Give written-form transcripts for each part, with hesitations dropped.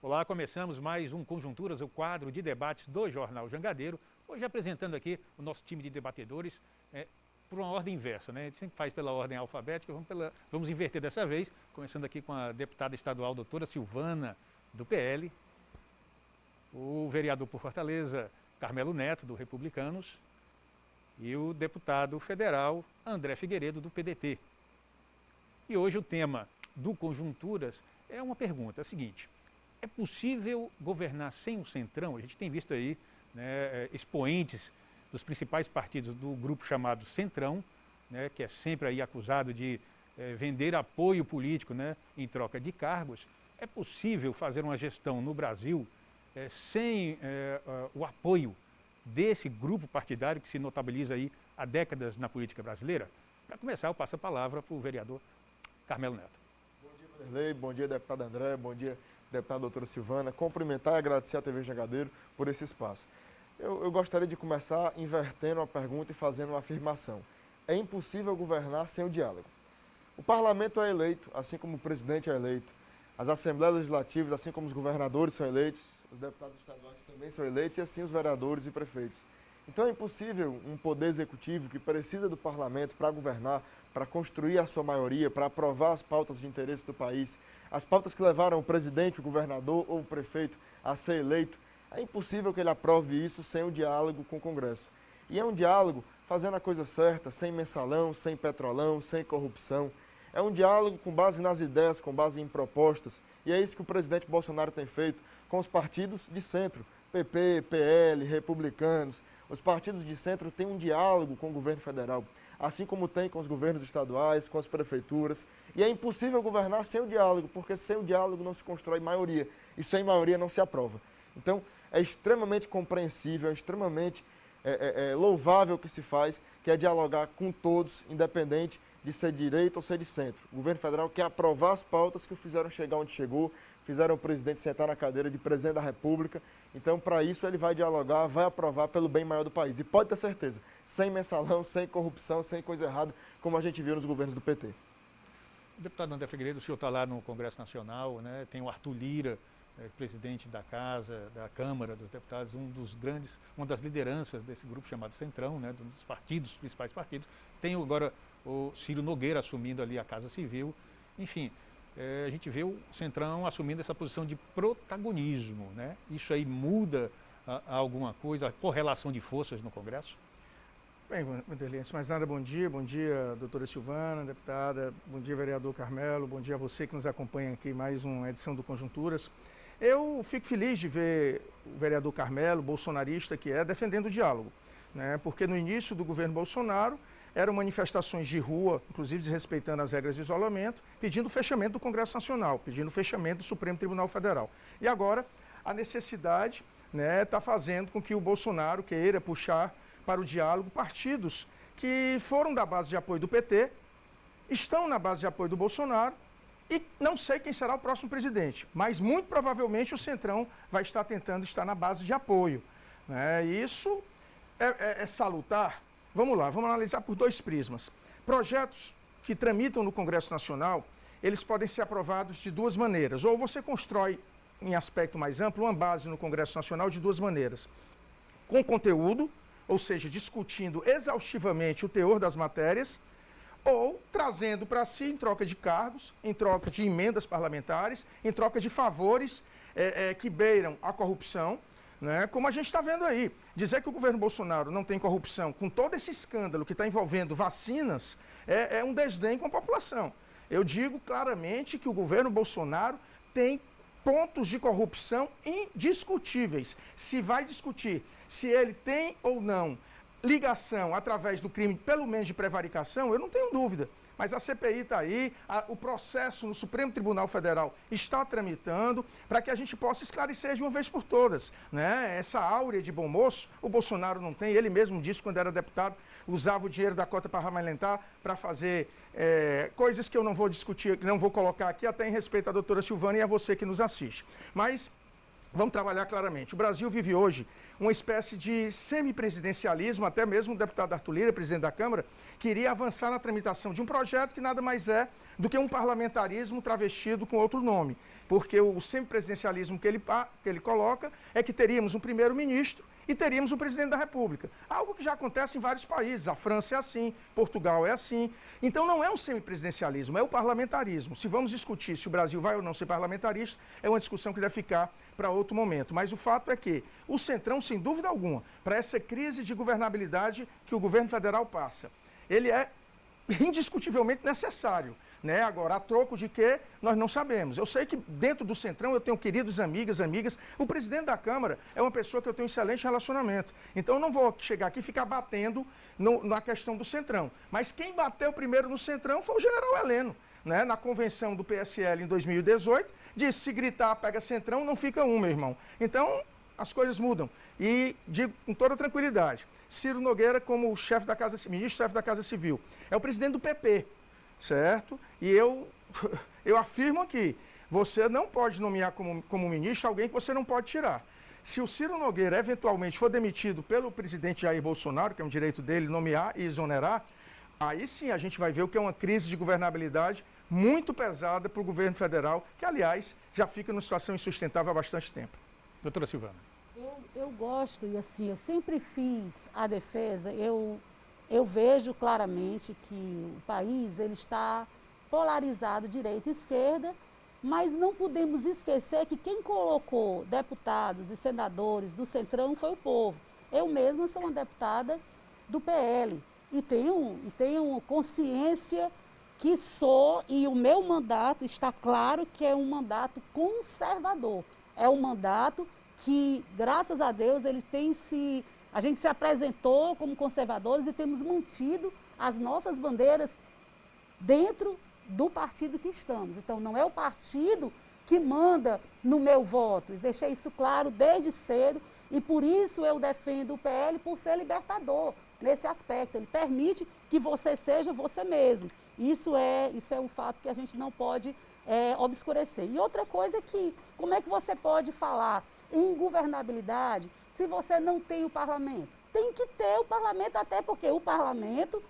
Olá, começamos mais um Conjunturas, o quadro de debates do Jornal Jangadeiro. Hoje apresentando aqui o nosso time de debatedores por uma ordem inversa, né? A gente sempre faz pela ordem alfabética, vamos inverter dessa vez, começando aqui com a deputada estadual doutora Silvana, do PL, o vereador por Fortaleza, Carmelo Neto, do Republicanos, e o deputado federal André Figueiredo, do PDT. E hoje o tema do Conjunturas é uma pergunta, é a seguinte: é possível governar sem o Centrão? A gente tem visto aí, né, expoentes dos principais partidos do grupo chamado Centrão, né, que é sempre aí acusado de vender apoio político, né, em troca de cargos. É possível fazer uma gestão no Brasil sem o apoio desse grupo partidário que se notabiliza aí há décadas na política brasileira? Para começar, eu passo a palavra para o vereador Carmelo Neto. Bom dia, Vanderlei. Bom dia, deputado André. Bom dia, deputada doutora Silvana. Cumprimentar e agradecer à TV Jangadeiro por esse espaço. Eu gostaria de começar invertendo a pergunta e fazendo uma afirmação. É impossível governar sem o diálogo. O parlamento é eleito, assim como o presidente é eleito. As assembleias legislativas, assim como os governadores são eleitos, os deputados estaduais também são eleitos, e assim os vereadores e prefeitos. Então é impossível um poder executivo que precisa do parlamento para governar, para construir a sua maioria, para aprovar as pautas de interesse do país, as pautas que levaram o presidente, o governador ou o prefeito a ser eleito. É impossível que ele aprove isso sem o diálogo com o Congresso. E é um diálogo fazendo a coisa certa, sem mensalão, sem petrolão, sem corrupção. É um diálogo com base nas ideias, com base em propostas. E é isso que o presidente Bolsonaro tem feito com os partidos de centro. PP, PL, Republicanos. Os partidos de centro têm um diálogo com o governo federal, assim como tem com os governos estaduais, com as prefeituras. E é impossível governar sem o diálogo, porque sem o diálogo não se constrói maioria, e sem maioria não se aprova. Então, é extremamente compreensível, é extremamente louvável o que se faz, que é dialogar com todos, independente de ser de direita ou ser de centro. O governo federal quer aprovar as pautas que o fizeram chegar onde chegou, fizeram o presidente sentar na cadeira de presidente da República. Então, para isso, ele vai dialogar, vai aprovar pelo bem maior do país. E pode ter certeza, sem mensalão, sem corrupção, sem coisa errada, como a gente viu nos governos do PT. Deputado André Figueiredo, o senhor está lá no Congresso Nacional, né? Tem o Arthur Lira, presidente da Casa, da Câmara dos Deputados, uma das lideranças desse grupo chamado Centrão, né? Um dos partidos, principais partidos. Tem agora o Ciro Nogueira assumindo ali a Casa Civil. Enfim, a gente vê o Centrão assumindo essa posição de protagonismo, né? Isso aí muda alguma coisa, a correlação de forças no Congresso? Bem, Vanderlei, antes de mais nada, bom dia, doutora Silvana, deputada, bom dia, vereador Carmelo, bom dia a você que nos acompanha aqui em mais uma edição do Conjunturas. Eu fico feliz de ver o vereador Carmelo, bolsonarista que é, defendendo o diálogo, né? Porque no início do governo Bolsonaro eram manifestações de rua, inclusive desrespeitando as regras de isolamento, pedindo o fechamento do Congresso Nacional, pedindo o fechamento do Supremo Tribunal Federal. E agora a necessidade, né, está fazendo com que o Bolsonaro queira puxar para o diálogo partidos que foram da base de apoio do PT, estão na base de apoio do Bolsonaro, e não sei quem será o próximo presidente, mas muito provavelmente o Centrão vai estar tentando estar na base de apoio, né? E isso é salutar. Vamos lá, vamos analisar por dois prismas. Projetos que tramitam no Congresso Nacional, eles podem ser aprovados de duas maneiras. Ou você constrói, em aspecto mais amplo, uma base no Congresso Nacional de duas maneiras. Com conteúdo, ou seja, discutindo exaustivamente o teor das matérias, ou trazendo para si, em troca de cargos, em troca de emendas parlamentares, em troca de favores que beiram a corrupção, né? Como a gente está vendo aí. Dizer que o governo Bolsonaro não tem corrupção, com todo esse escândalo que está envolvendo vacinas, é um desdém com a população. Eu digo claramente que o governo Bolsonaro tem pontos de corrupção indiscutíveis. Se vai discutir se ele tem ou não ligação através do crime, pelo menos de prevaricação, eu não tenho dúvida. Mas a CPI está aí, o processo no Supremo Tribunal Federal está tramitando para que a gente possa esclarecer de uma vez por todas, né? Essa áurea de bom moço, o Bolsonaro não tem, ele mesmo disse quando era deputado, usava o dinheiro da cota parlamentar para fazer coisas que eu não vou discutir, não vou colocar aqui, até em respeito à doutora Silvana e a você que nos assiste. Mas Vamos trabalhar claramente. O Brasil vive hoje uma espécie de semipresidencialismo, até mesmo o deputado Arthur Lira, presidente da Câmara, queria avançar na tramitação de um projeto que nada mais é do que um parlamentarismo travestido com outro nome. Porque o semipresidencialismo que ele coloca é que teríamos um primeiro-ministro e teríamos um presidente da República. Algo que já acontece em vários países. A França é assim, Portugal é assim. Então não é um semipresidencialismo, é o parlamentarismo. Se vamos discutir se o Brasil vai ou não ser parlamentarista, é uma discussão que deve ficar para outro momento. Mas o fato é que o Centrão, sem dúvida alguma, para essa crise de governabilidade que o governo federal passa, ele é indiscutivelmente necessário. Né? Agora, a troco de quê, nós não sabemos. Eu sei que dentro do Centrão eu tenho queridos amigas. O presidente da Câmara é uma pessoa que eu tenho um excelente relacionamento. Então, eu não vou chegar aqui e ficar batendo na questão do Centrão. Mas quem bateu primeiro no Centrão foi o general Heleno. Né? Na convenção do PSL em 2018, disse, se gritar, pega Centrão, não fica um, meu irmão. Então, as coisas mudam. E digo com toda tranquilidade, Ciro Nogueira como ministro-chefe da Casa Civil, é o presidente do PP. Certo? E eu afirmo aqui, você não pode nomear como ministro alguém que você não pode tirar. Se o Ciro Nogueira eventualmente for demitido pelo presidente Jair Bolsonaro, que é um direito dele nomear e exonerar, aí sim a gente vai ver o que é uma crise de governabilidade muito pesada para o governo federal, que aliás já fica numa situação insustentável há bastante tempo. Doutora Silvana. Eu gosto e assim, eu sempre fiz a defesa, eu vejo claramente que o país ele está polarizado direita e esquerda, mas não podemos esquecer que quem colocou deputados e senadores do Centrão foi o povo. Eu mesma sou uma deputada do PL e tenho consciência que sou, e o meu mandato está claro que é um mandato conservador. É um mandato que, graças a Deus, a gente se apresentou como conservadores e temos mantido as nossas bandeiras dentro do partido que estamos. Então, não é o partido que manda no meu voto. Deixei isso claro desde cedo e por isso eu defendo o PL por ser libertador nesse aspecto. Ele permite que você seja você mesmo. Isso é um fato que a gente não pode obscurecer. E outra coisa é que, como é que você pode falar em governabilidade se você não tem o parlamento? Tem que ter o parlamento, até porque o parlamento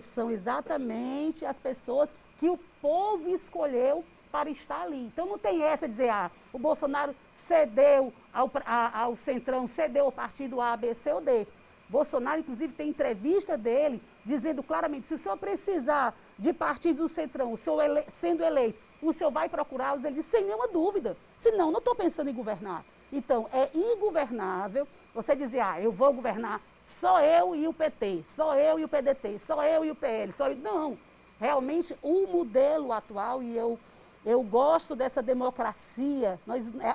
são exatamente as pessoas que o povo escolheu para estar ali. Então não tem essa de dizer, o Bolsonaro cedeu ao Centrão, cedeu ao partido A, B, C ou D. Bolsonaro, inclusive, tem entrevista dele dizendo claramente, se o senhor precisar de partidos do Centrão, o senhor sendo eleito, o senhor vai procurá-los? Ele disse, sem nenhuma dúvida, senão não estou pensando em governar. Então, é ingovernável você dizer, eu vou governar só eu e o PT, só eu e o PDT, só eu e o PL, só eu. Não, realmente o modelo atual, e eu gosto dessa democracia,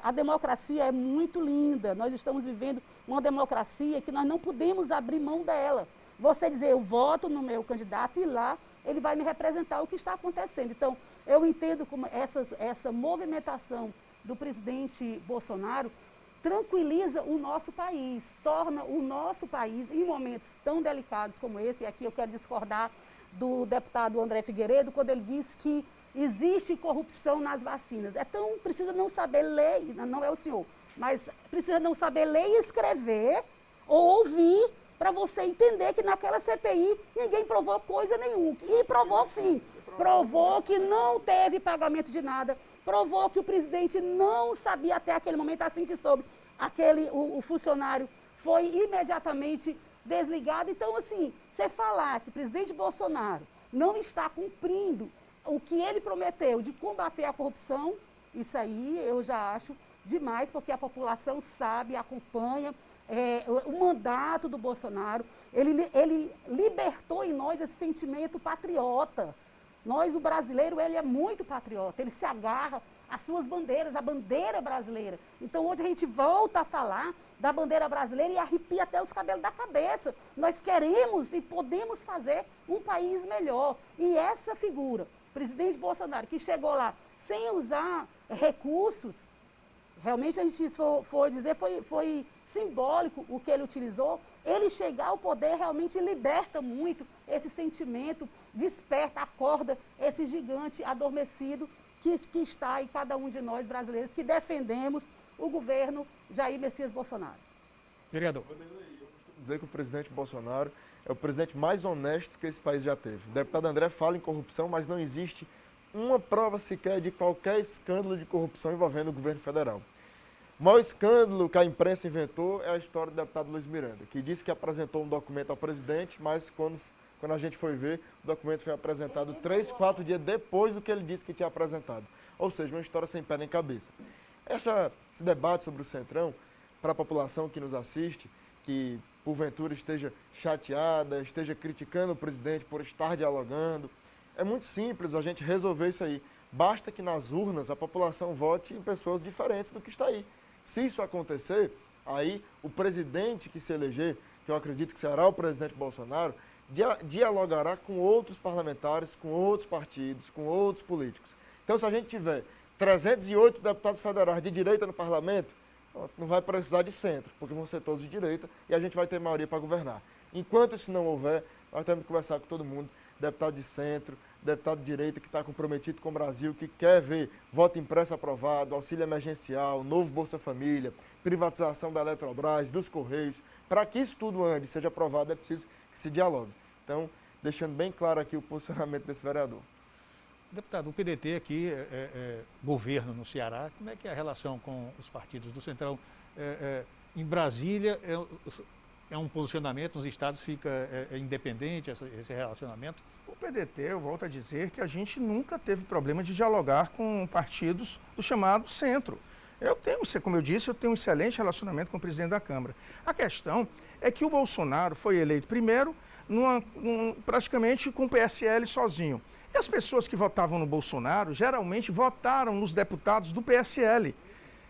a democracia é muito linda, nós estamos vivendo uma democracia que nós não podemos abrir mão dela. Você dizer, eu voto no meu candidato e lá ele vai me representar o que está acontecendo. Então, eu entendo como essa movimentação do presidente Bolsonaro tranquiliza o nosso país, torna o nosso país, em momentos tão delicados como esse, e aqui eu quero discordar do deputado André Figueiredo, quando ele diz que existe corrupção nas vacinas. Então, precisa não saber ler, não é o senhor, mas precisa não saber ler e escrever ou ouvir para você entender que naquela CPI ninguém provou coisa nenhuma. E provou sim, provou que não teve pagamento de nada, provou que o presidente não sabia até aquele momento, assim que soube, o funcionário foi imediatamente desligado. Então, assim, você falar que o presidente Bolsonaro não está cumprindo o que ele prometeu de combater a corrupção, isso aí eu já acho demais, porque a população sabe, acompanha o mandato do Bolsonaro, ele libertou em nós esse sentimento patriota. O brasileiro, ele é muito patriota, ele se agarra às suas bandeiras, a bandeira brasileira. Então, hoje a gente volta a falar da bandeira brasileira e arrepia até os cabelos da cabeça. Nós queremos e podemos fazer um país melhor. E essa figura, presidente Bolsonaro, que chegou lá sem usar recursos, realmente, a gente, se for dizer, foi simbólico o que ele utilizou. Ele chegar ao poder realmente liberta muito esse sentimento, desperta, acorda esse gigante adormecido que está em cada um de nós brasileiros, que defendemos o governo Jair Messias Bolsonaro. Vereador. Dizer que o presidente Bolsonaro é o presidente mais honesto que esse país já teve. O deputado André fala em corrupção, mas não existe uma prova sequer de qualquer escândalo de corrupção envolvendo o governo federal. O maior escândalo que a imprensa inventou é a história do deputado Luiz Miranda, que disse que apresentou um documento ao presidente, mas quando a gente foi ver, o documento foi apresentado 3, 4 dias depois do que ele disse que tinha apresentado. Ou seja, uma história sem pé nem cabeça. Esse debate sobre o Centrão, para a população que nos assiste, que porventura esteja chateada, esteja criticando o presidente por estar dialogando, é muito simples a gente resolver isso aí. Basta que nas urnas a população vote em pessoas diferentes do que está aí. Se isso acontecer, aí o presidente que se eleger, que eu acredito que será o presidente Bolsonaro, dialogará com outros parlamentares, com outros partidos, com outros políticos. Então, se a gente tiver 308 deputados federais de direita no parlamento, não vai precisar de centro, porque vão ser todos de direita e a gente vai ter maioria para governar. Enquanto isso não houver, nós temos que conversar com todo mundo, deputado de centro, deputado de direita que está comprometido com o Brasil, que quer ver voto impresso aprovado, auxílio emergencial, novo Bolsa Família, privatização da Eletrobras, dos Correios. Para que isso tudo ande e seja aprovado, é preciso que se dialogue. Então, deixando bem claro aqui o posicionamento desse vereador. Deputado, o PDT aqui governo no Ceará, como é que é a relação com os partidos do Centrão? Em Brasília é um posicionamento, nos estados fica independente esse relacionamento? O PDT, eu volto a dizer que a gente nunca teve problema de dialogar com partidos do chamado centro. Como eu disse, eu tenho um excelente relacionamento com o presidente da Câmara. A questão é que o Bolsonaro foi eleito primeiro praticamente com o PSL sozinho. E as pessoas que votavam no Bolsonaro geralmente votaram nos deputados do PSL.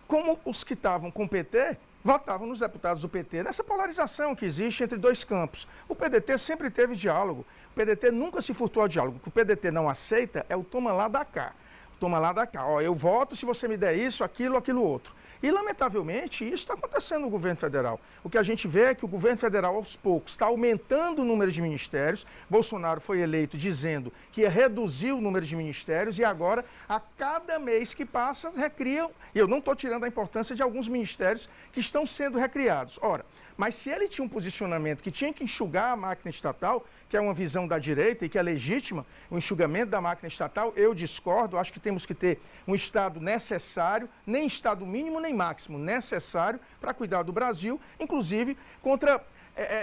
Como os que estavam com o PT votavam nos deputados do PT, nessa polarização que existe entre dois campos. O PDT sempre teve diálogo, o PDT nunca se furtou ao diálogo. O que o PDT não aceita é o toma lá da cá. Toma lá da cá. Ó, eu voto se você me der isso, aquilo outro. E, lamentavelmente, isso está acontecendo no governo federal. O que a gente vê é que o governo federal, aos poucos, está aumentando o número de ministérios. Bolsonaro foi eleito dizendo que ia reduzir o número de ministérios e agora, a cada mês que passa, recriam. E eu não estou tirando a importância de alguns ministérios que estão sendo recriados. Ora, mas se ele tinha um posicionamento que tinha que enxugar a máquina estatal, que é uma visão da direita e que é legítima, o enxugamento da máquina estatal, eu discordo, acho que temos que ter um Estado necessário, nem Estado mínimo nem máximo, necessário para cuidar do Brasil, inclusive contra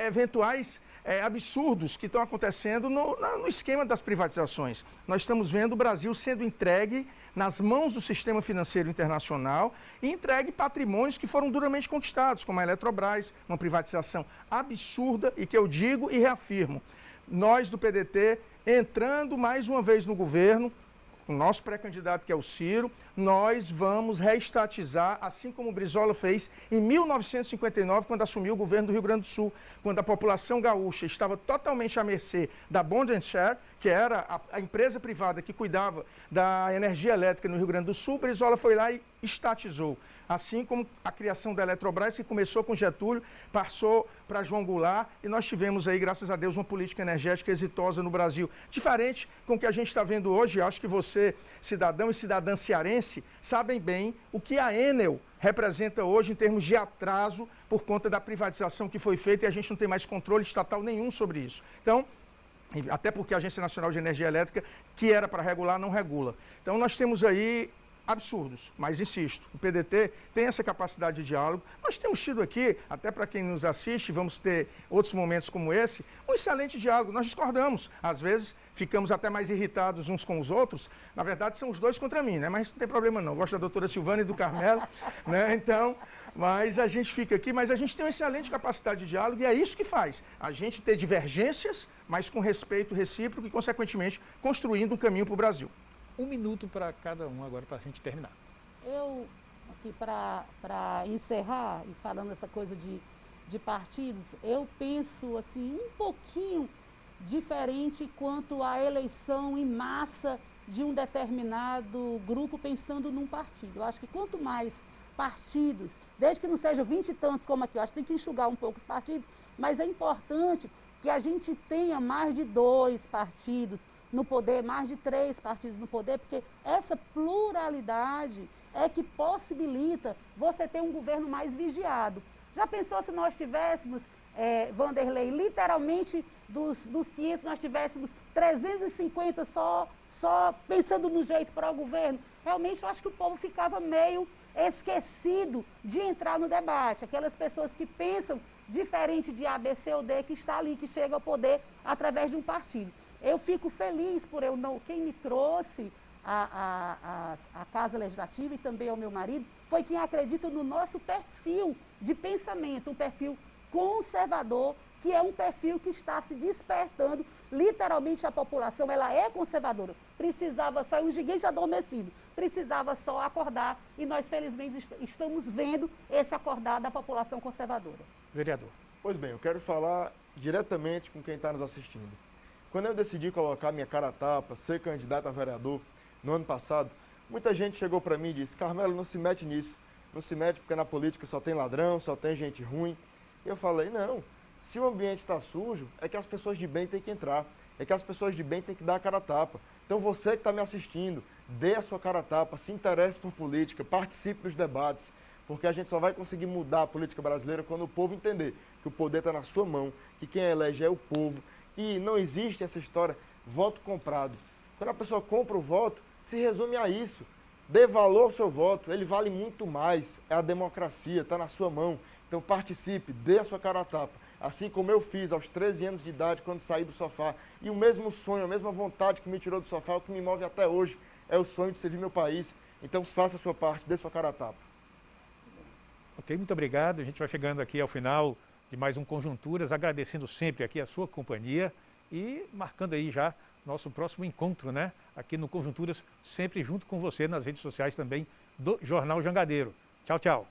eventuais absurdos que estão acontecendo no esquema das privatizações. Nós estamos vendo o Brasil sendo entregue nas mãos do sistema financeiro internacional e entregue patrimônios que foram duramente conquistados, como a Eletrobras, uma privatização absurda e que eu digo e reafirmo. Nós do PDT, entrando mais uma vez no governo, o nosso pré-candidato que é o Ciro, nós vamos reestatizar, assim como o Brizola fez em 1959, quando assumiu o governo do Rio Grande do Sul, quando a população gaúcha estava totalmente à mercê da Bond & Share, que era a empresa privada que cuidava da energia elétrica no Rio Grande do Sul. Brizola foi lá e estatizou. Assim como a criação da Eletrobras, que começou com Getúlio, passou para João Goulart, e nós tivemos aí, graças a Deus, uma política energética exitosa no Brasil. Diferente com o que a gente está vendo hoje, acho que você, cidadão e cidadã cearense, sabem bem o que a Enel representa hoje em termos de atraso por conta da privatização que foi feita, e a gente não tem mais controle estatal nenhum sobre isso. Então, até porque a Agência Nacional de Energia Elétrica, que era para regular, não regula. Então, nós temos aí absurdos, mas insisto, o PDT tem essa capacidade de diálogo. Nós temos tido aqui, até para quem nos assiste, vamos ter outros momentos como esse, um excelente diálogo. Nós discordamos, às vezes ficamos até mais irritados uns com os outros. Na verdade, são os dois contra mim, né? Mas não tem problema não. Eu gosto da doutora Silvana e do Carmelo, né? Então, mas a gente fica aqui, mas a gente tem uma excelente capacidade de diálogo e é isso que faz a gente ter divergências, mas com respeito recíproco e, consequentemente, construindo um caminho para o Brasil. 1 minuto para cada um agora, para a gente terminar. Eu, aqui para encerrar, e falando essa coisa de partidos, eu penso assim um pouquinho diferente quanto à eleição em massa de um determinado grupo pensando num partido. Eu acho que quanto mais partidos, desde que não sejam 20 e tantos como aqui, eu acho que tem que enxugar um pouco os partidos, mas é importante que a gente tenha mais de 2 partidos, no poder, mais de 3 partidos no poder, porque essa pluralidade é que possibilita você ter um governo mais vigiado. Já pensou se nós tivéssemos, Vanderlei, literalmente dos 500 nós tivéssemos 350 só pensando no jeito para o governo? Realmente eu acho que o povo ficava meio esquecido de entrar no debate. Aquelas pessoas que pensam diferente de A, B, C ou D, que está ali, que chega ao poder através de um partido. Eu fico feliz por quem me trouxe a Casa Legislativa e também ao meu marido, foi quem acredita no nosso perfil de pensamento, um perfil conservador, que é um perfil que está se despertando. Literalmente a população, ela é conservadora, precisava só, é um gigante adormecido, precisava só acordar e nós felizmente estamos vendo esse acordar da população conservadora. Vereador. Pois bem, eu quero falar diretamente com quem está nos assistindo. Quando eu decidi colocar minha cara a tapa, ser candidato a vereador no ano passado, muita gente chegou para mim e disse: Carmelo, não se mete nisso, não se mete porque na política só tem ladrão, só tem gente ruim. E eu falei: não, se o ambiente está sujo, é que as pessoas de bem têm que entrar, é que as pessoas de bem têm que dar a cara a tapa. Então você que está me assistindo, dê a sua cara a tapa, se interesse por política, participe dos debates, porque a gente só vai conseguir mudar a política brasileira quando o povo entender que o poder está na sua mão, que quem elege é o povo, que não existe essa história voto comprado. Quando a pessoa compra o voto, se resume a isso. Dê valor ao seu voto, ele vale muito mais, é a democracia, está na sua mão. Então participe, dê a sua cara a tapa. Assim como eu fiz aos 13 anos de idade quando saí do sofá. E o mesmo sonho, a mesma vontade que me tirou do sofá, o que me move até hoje, é o sonho de servir meu país. Então faça a sua parte, dê a sua cara a tapa. Ok, muito obrigado. A gente vai chegando aqui ao final de mais um Conjunturas, agradecendo sempre aqui a sua companhia e marcando aí já nosso próximo encontro, né? Aqui no Conjunturas, sempre junto com você nas redes sociais também do Jornal Jangadeiro. Tchau, tchau.